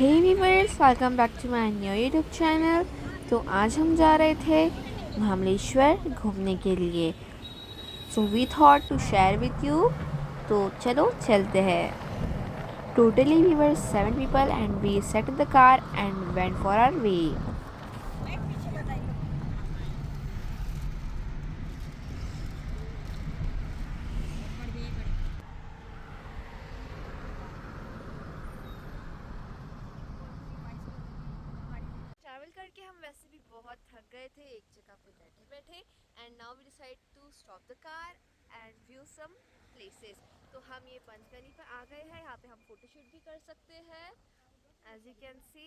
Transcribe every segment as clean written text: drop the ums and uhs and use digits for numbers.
Hey viewers, welcome back to my new YouTube channel. तो आज हम जा रहे थे महाबलेश्वर घूमने के लिए। So we thought to share with you. तो चलो चलते हैं। Totally we were 7 people and we set the car and went for our way. Travel करके हम वैसे भी बहुत थक गए थे एक जगह पे बैठे बैठे। And now we decide to stop the car and view some places. तो हम ये पंचगनी पे आ गए हैं। यहाँ पे हम फोटोशूट भी कर सकते हैं, एज यू कैन सी।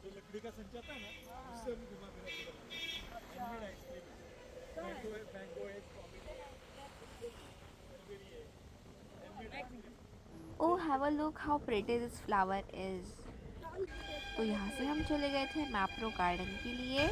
जो लकड़ी का संचा था ना, उससे हम घुमा फिरा के बनाते हैं। मैंगो है, मैंगो है, स्ट्रॉबेरी है, handmade ice cream. Oh have a look how pretty this flower is. तो यहाँ से हम चले गए थे मैप्रो गार्डन के लिए।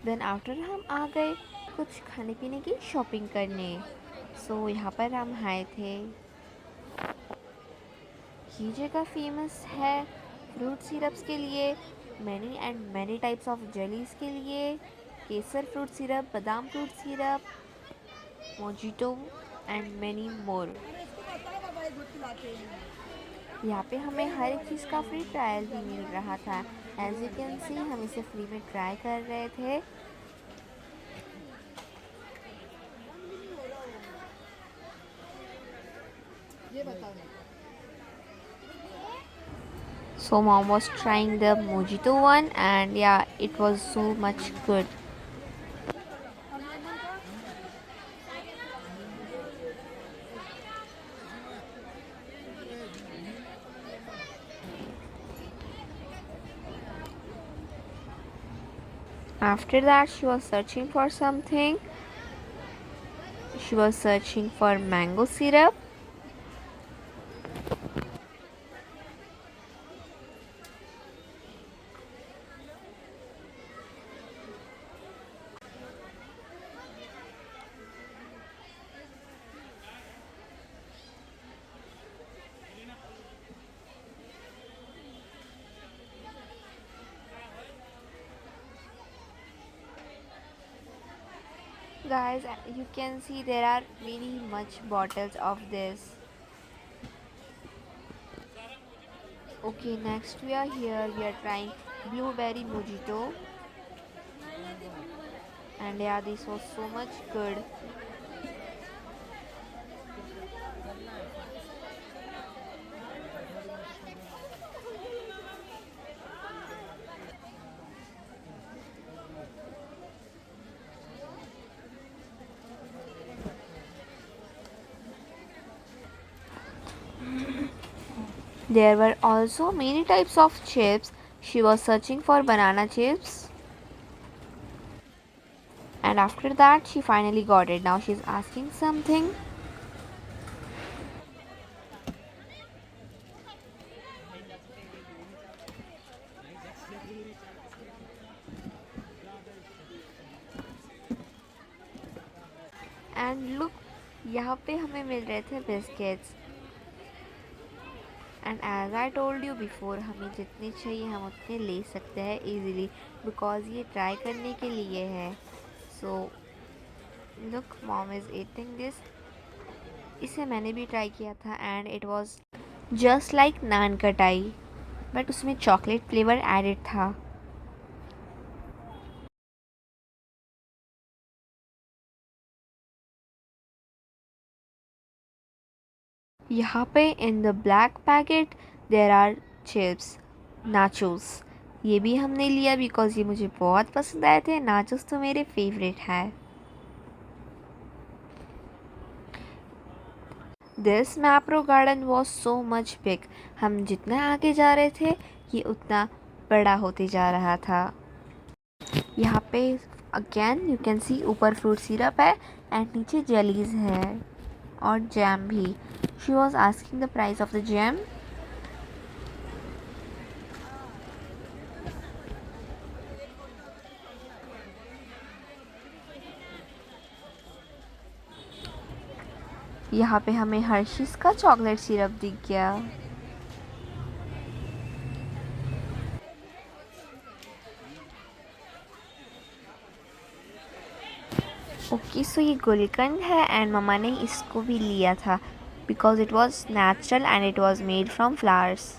देन आफ्टर हम आ गए कुछ खाने पीने की शॉपिंग करने। सो यहाँ पर हम आए थे। ये जगह फेमस है फ्रूट सिरप्स के लिए, many and many types of jellies के लिए, केसर फ्रूट सिरप, बादाम fruit syrup, mojito and many more. यहाँ पे हमें हर एक चीज़ का फ्री ट्रायल भी मिल रहा था। एज यू कैन सी हम इसे फ्री में ट्राई कर रहे थे। So mom was trying the mojito one and yeah, it was so much good. After that she was searching for something. She was searching for mango syrup. Guys, you can see there are very much bottles of this. Okay, next we are here. We are trying blueberry mojito, and yeah, this was so much good. There were also many types of chips. She was searching for banana chips. And after that, she finally got it. Now she's asking something. And look, यहाँ पे हमें मिल रहे थे biscuits. And as I told you before, हमें जितने चाहिए हम उतने ले सकते हैं इजीली, बिकॉज ये ट्राई करने के लिए है। So look, mom is eating this. इसे मैंने भी ट्राई किया था and it was just like nankhatai, but उसमें चॉकलेट फ्लेवर एडेड था। यहाँ पे in the black packet there are chips, nachos, ये भी हमने लिया बिकॉज़ ये मुझे बहुत पसंद आए थे। नाचोस तो मेरे फेवरेट है। This Mapro garden was so much big. हम जितना आगे जा रहे थे ये उतना बड़ा होते जा रहा था। यहाँ पे अगेन यू कैन सी ऊपर फ्रूट सिरप है एंड नीचे जेलीज है और जैम भी। She was asking the price of the jam. यहाँ पे हमें हर्शीज का चॉकलेट सिरप दिख गया। ओके सो ये गुलकंद है एंड मम्मा ने इसको भी लिया था because it was natural and it was made from flowers.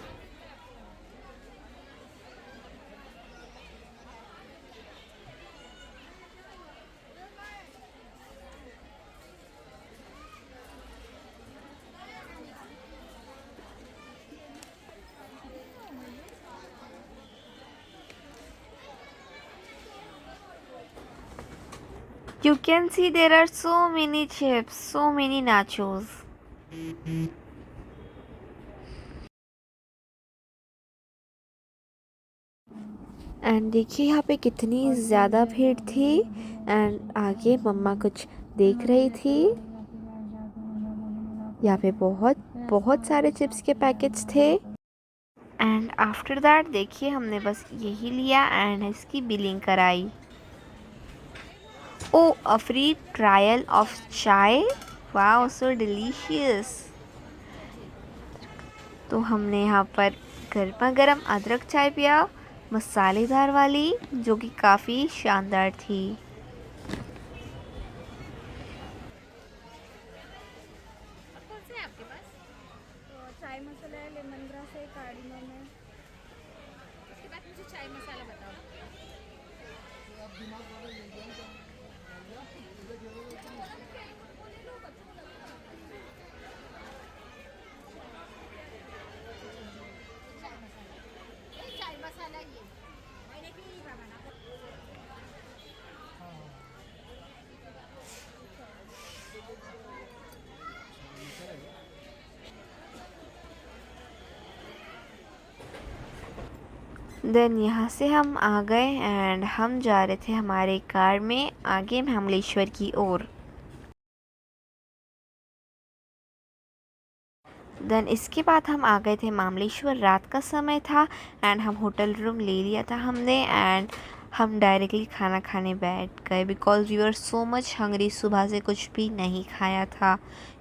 You can see there are so many chips, so many nachos. And देखिए यहाँ पे कितनी ज़्यादा भीड़ थी एंड आगे मम्मा कुछ देख रही थी। यहाँ पे बहुत बहुत सारे चिप्स के पैकेट्स थे एंड आफ्टर दैट देखिए हमने बस यही लिया एंड इसकी बिलिंग कराई। ओ अ फ्री ट्रायल ऑफ चाय, वाओ सो डिलीशियस। तो हमने यहाँ पर गर्मा गर्म अदरक चाय पिया, मसालेदार वाली, जो कि काफ़ी शानदार थी। कौन से है आपके पास? तो चाय मसाला है, लेमन ग्रास है, कार्डिमम है। उसके बाद मुझे चाय मसाला बताओ। चाय मसाला ये मैंने भी यही बनाना। देन यहाँ से हम आ गए एंड हम जा रहे थे हमारे कार में आगे महाबलेश्वर की ओर। देन इसके बाद हम आ गए थे महाबलेश्वर। रात का समय था एंड हम होटल रूम ले लिया था हमने एंड हम डायरेक्टली खाना खाने बैठ गए because we were so much hungry. सुबह से कुछ भी नहीं खाया था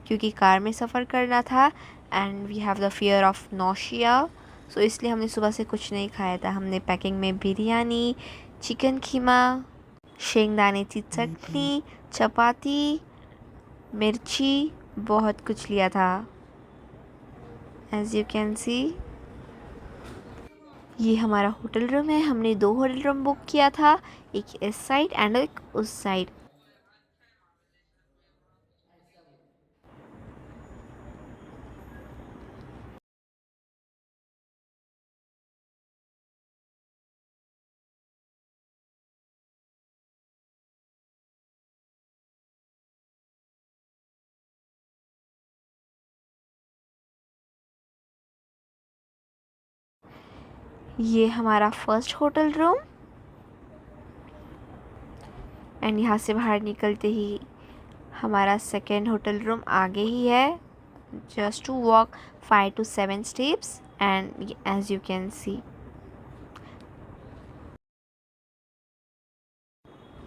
क्योंकि कार में सफ़र करना था and we have the fear of nausea. So इसलिए हमने सुबह से कुछ नहीं खाया था। हमने पैकिंग में बिरयानी, चिकन कीमा, शेंगदाने की चटनी, चपाती, मिर्ची, बहुत कुछ लिया था। एज यू कैन सी ये हमारा होटल रूम है। हमने 2 होटल रूम बुक किया था, एक इस साइड एंड एक उस साइड। ये हमारा फर्स्ट होटल रूम एंड यहाँ से बाहर निकलते ही हमारा सेकेंड होटल रूम आगे ही है। Just to walk 5 to 7 steps and as you can see.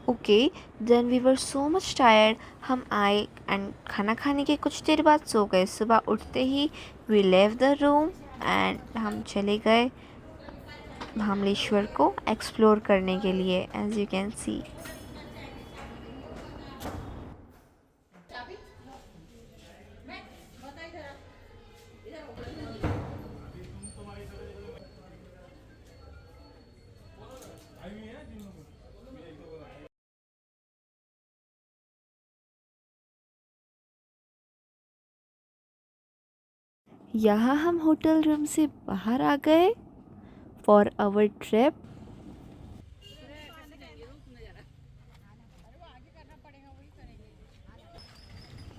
Okay then we were so much tired. हम आए एंड खाना खाने के कुछ देर बाद सो गए। सुबह उठते ही वी लेव द रूम एंड हम चले गए महाबलेश्वर को एक्सप्लोर करने के लिए एज यू कैन सी। यहाँ हम होटल रूम से बाहर आ गए for our trip.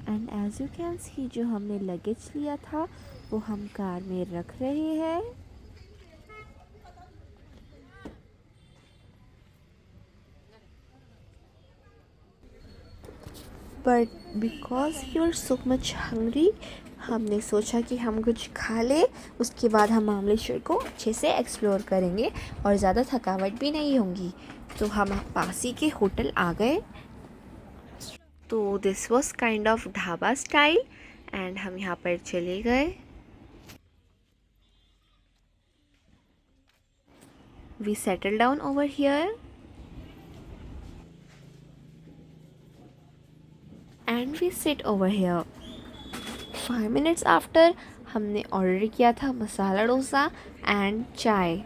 And as you can see, जो हमने लगेज लिया था वो हम कार में रख रहे हैं. But because we were so much hungry, हमने सोचा कि हम कुछ खा ले, उसके बाद हम महाबलेश्वर को अच्छे से एक्सप्लोर करेंगे और ज़्यादा थकावट भी नहीं होगी. तो हम पास ही के होटल आ गए. तो this was kind of dhaba style and हम यहाँ पर चले गए. We settle down over here and we sit over here. 5 minutes after हमने ऑर्डर किया था masala dosa and chai.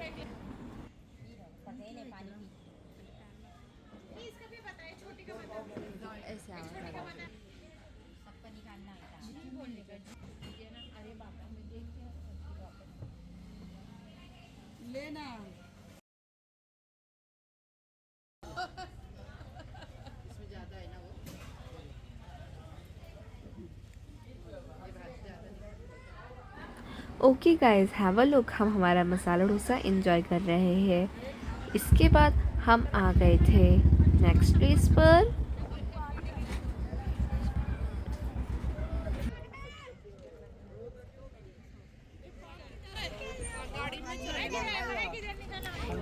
Okay guys, have a look. हम हमारा मसाला डोसा एंजॉय कर रहे हैं. इसके बाद हम आ गए थे नेक्स्ट प्लेस पर.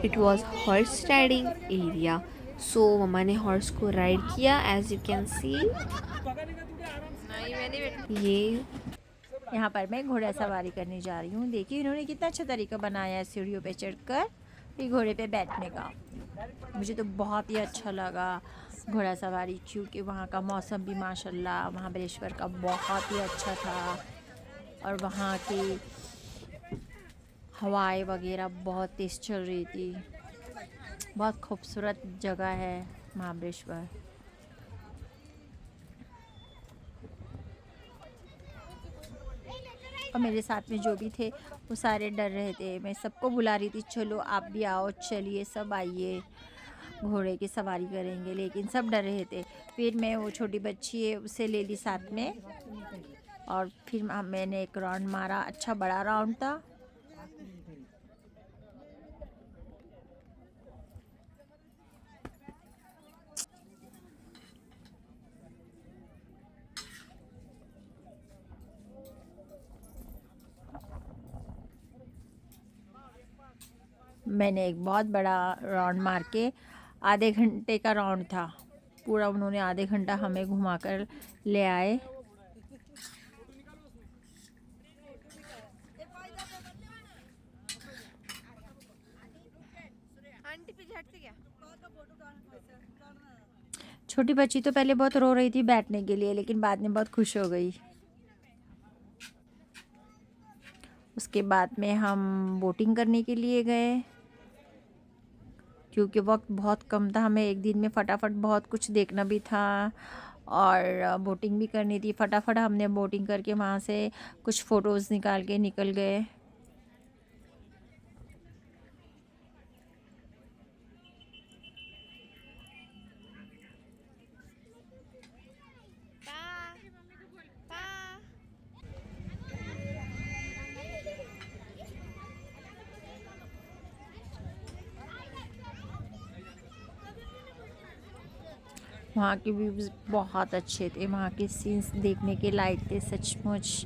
It was horse riding area. So mamma ने हॉर्स को राइड किया. एज यू कैन सी ये यहाँ पर मैं घोड़ा सवारी करने जा रही हूँ. देखिए इन्होंने कितना अच्छा तरीका बनाया है सीढ़ियों पे चढ़कर ये घोड़े पे बैठने का. मुझे तो बहुत ही अच्छा लगा घोड़ा सवारी, क्योंकि वहाँ का मौसम भी माशाल्लाह महाबलेश्वर का बहुत ही अच्छा था और वहाँ की हवाएं वगैरह बहुत तेज़ चल रही थी. बहुत खूबसूरत जगह है महाबलेश्वर. और मेरे साथ में जो भी थे वो सारे डर रहे थे. मैं सबको बुला रही थी चलो आप भी आओ, चलिए सब आइए घोड़े की सवारी करेंगे, लेकिन सब डर रहे थे. फिर मैं वो छोटी बच्ची है उसे ले ली साथ में और फिर मैंने एक राउंड मारा. अच्छा बड़ा राउंड था. मैंने एक बहुत बड़ा राउंड मार के, आधे घंटे का राउंड था पूरा. उन्होंने आधे घंटा हमें घुमाकर ले आए. छोटी बच्ची तो पहले बहुत रो रही थी बैठने के लिए, लेकिन बाद में बहुत खुश हो गई. उसके बाद में हम बोटिंग करने के लिए गए, क्योंकि वक्त बहुत कम था. हमें एक दिन में फटाफट बहुत कुछ देखना भी था और बोटिंग भी करनी थी. फटाफट हमने बोटिंग करके वहाँ से कुछ फ़ोटोज़ निकाल के निकल गए. वहाँ के व्यूज़ बहुत अच्छे थे. वहाँ के सीन्स देखने के लायक थे सचमुच.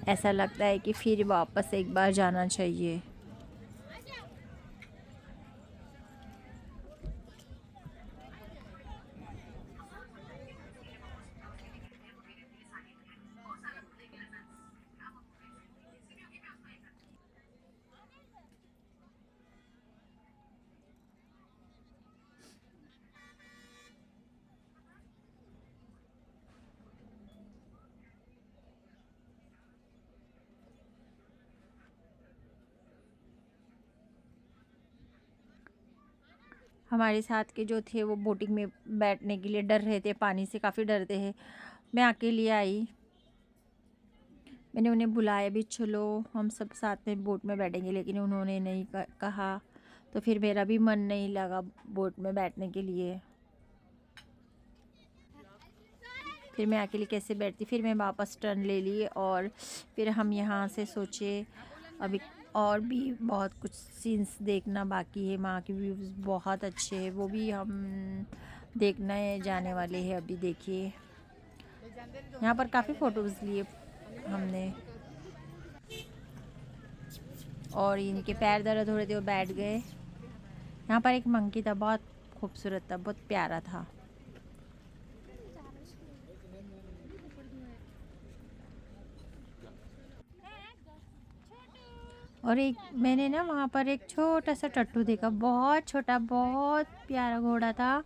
ऐसा लगता है कि फिर वापस एक बार जाना चाहिए. हमारे साथ के जो थे वो बोटिंग में बैठने के लिए डर रहे थे, पानी से काफ़ी डरते हैं. मैं अकेले आई. मैंने उन्हें बुलाया भी चलो हम सब साथ में बोट में बैठेंगे, लेकिन उन्होंने नहीं कहा. तो फिर मेरा भी मन नहीं लगा बोट में बैठने के लिए। फिर मैं अकेली कैसे बैठती, फिर मैं वापस टर्न ले ली और फिर हम यहाँ से सोचे अभी और भी बहुत कुछ सीन्स देखना बाकी है। वहाँ के व्यूज़ बहुत अच्छे हैं, वो भी हम देखने जाने वाले हैं अभी। देखिए यहाँ पर काफ़ी फ़ोटोज़ लिए हमने और इनके पैर दर्द हो रहे थे, वो बैठ गए। यहाँ पर एक मंकी था, बहुत खूबसूरत था, बहुत प्यारा था। और एक मैंने ना वहाँ पर एक छोटा सा टट्टू देखा, बहुत छोटा, बहुत प्यारा घोड़ा था।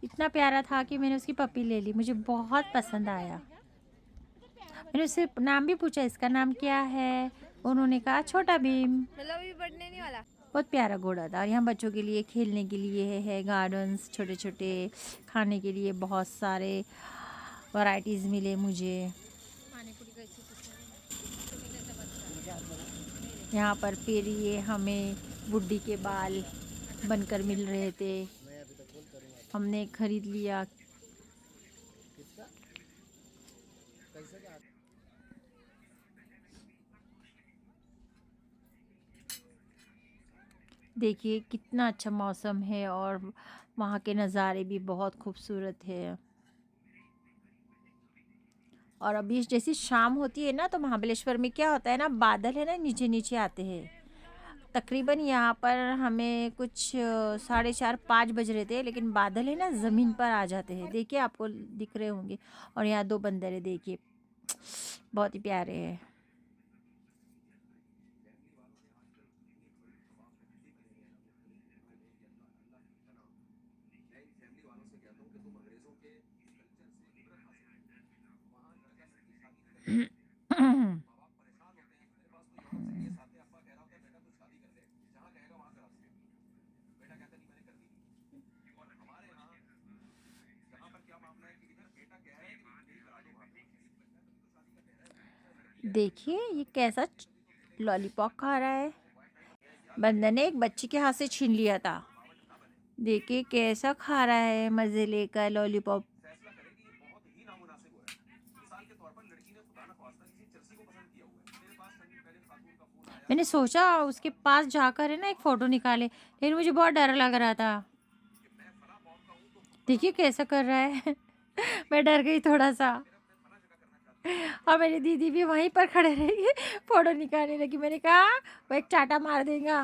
इतना प्यारा था कि मैंने उसकी पपी ले ली, मुझे बहुत पसंद आया। मैंने उससे नाम भी पूछा, इसका नाम क्या है? उन्होंने कहा छोटा भीम। मतलब अभी बढ़ने नहीं वाला। बहुत प्यारा घोड़ा था। और यहाँ बच्चों के लिए खेलने के लिए है गार्डन्स, छोटे छोटे खाने के लिए बहुत सारे वैरायटीज़ मिले मुझे। यहाँ पर फिर ये हमें बुड्ढी के बाल बनकर मिल रहे थे, हमने खरीद लिया। देखिए कितना अच्छा मौसम है और वहाँ के नज़ारे भी बहुत खूबसूरत है। और अभी जैसी शाम होती है ना, तो महाबलेश्वर में क्या होता है ना, बादल है ना नीचे नीचे आते हैं। तकरीबन यहाँ पर हमें कुछ 4:30-5 बज रहे थे, लेकिन बादल है ना ज़मीन पर आ जाते हैं। देखिए आपको दिख रहे होंगे। और यहाँ 2 बंदर है, देखिए बहुत ही प्यारे हैं। देखिए ये कैसा लॉलीपॉप खा रहा है। बंदर ने एक बच्ची के हाथ से छीन लिया था। देखिए कैसा खा रहा है मज़े लेकर लॉलीपॉप। मैंने सोचा उसके पास जाकर है ना एक फ़ोटो निकाले, लेकिन मुझे बहुत डर लग रहा था। देखिए कैसा कर रहा है। मैं डर गई थोड़ा सा। और मेरी दीदी भी वहीं पर खड़े रही, फ़ोटो निकालने लगी। मैंने कहा वो एक चाटा मार देगा।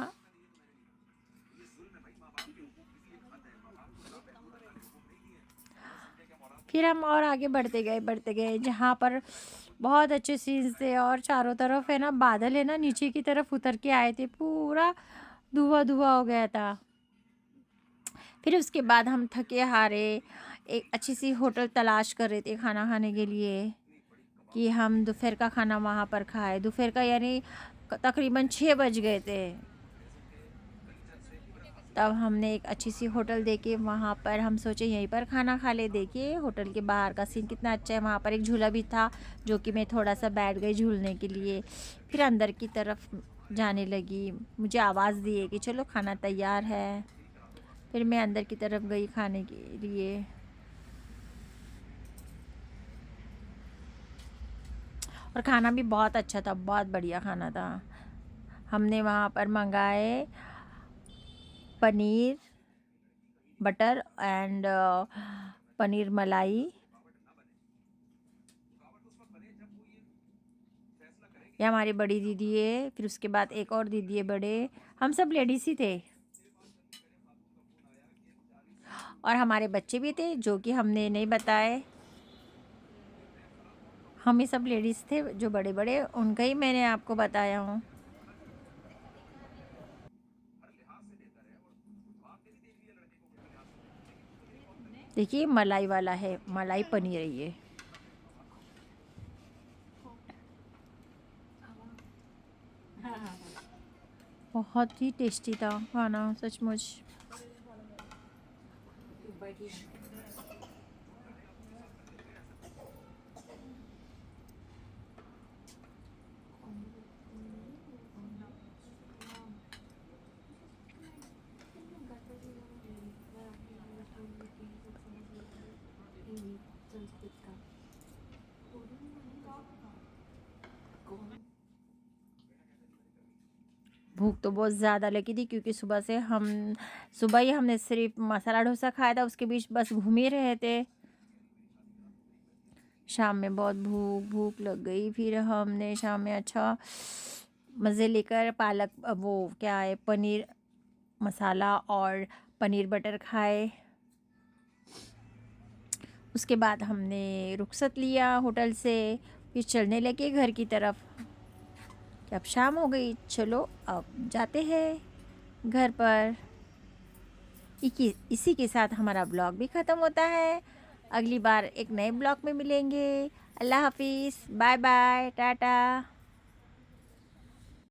फिर हम और आगे बढ़ते गए जहाँ पर बहुत अच्छे सीन्स थे और चारों तरफ है ना बादल है ना नीचे की तरफ उतर के आए थे, पूरा धुआं धुआं हो गया था। फिर उसके बाद हम थके हारे एक अच्छी सी होटल तलाश कर रहे थे खाना खाने के लिए, कि हम दोपहर का खाना वहाँ पर खाए। दोपहर का यानी तकरीबन 6 बज गए थे। तब हमने एक अच्छी सी होटल देखे, वहाँ पर हम सोचे यहीं पर खाना खा ले। देखिए होटल के बाहर का सीन कितना अच्छा है। वहाँ पर एक झूला भी था, जो कि मैं थोड़ा सा बैठ गई झूलने के लिए। फिर अंदर की तरफ जाने लगी, मुझे आवाज़ दिए कि चलो खाना तैयार है। फिर मैं अंदर की तरफ गई खाने के लिए। और खाना भी बहुत अच्छा था, बहुत बढ़िया खाना था। हमने वहाँ पर मंगाए पनीर बटर एंड पनीर मलाई। ये हमारी बड़ी दीदी है, फिर उसके बाद एक और दीदी है बड़े, हम सब लेडीज़ ही थे। और हमारे बच्चे भी थे जो कि हमने नहीं बताए। हम ही सब लेडीज़ थे, जो बड़े बड़े उनका ही मैंने आपको बताया हूँ। देखिए मलाई वाला है, मलाई पनीर है ये। बहुत ही टेस्टी था खाना सचमुच। भूख तो बहुत ज़्यादा लगी थी क्योंकि सुबह ही हमने सिर्फ मसाला डोसा खाया था, उसके बीच बस घूम ही रहे थे। शाम में बहुत भूख लग गई, फिर हमने शाम में अच्छा मज़े लेकर पालक वो क्या है पनीर मसाला और पनीर बटर खाए। उसके बाद हमने रुखसत लिया होटल से, फिर चलने लगे घर की तरफ कि अब शाम हो गई, चलो अब जाते हैं घर पर। इसी के साथ हमारा ब्लॉग भी ख़त्म होता है। अगली बार एक नए ब्लॉग में मिलेंगे। अल्लाह हाफिज़, बाय बाय, टाटा।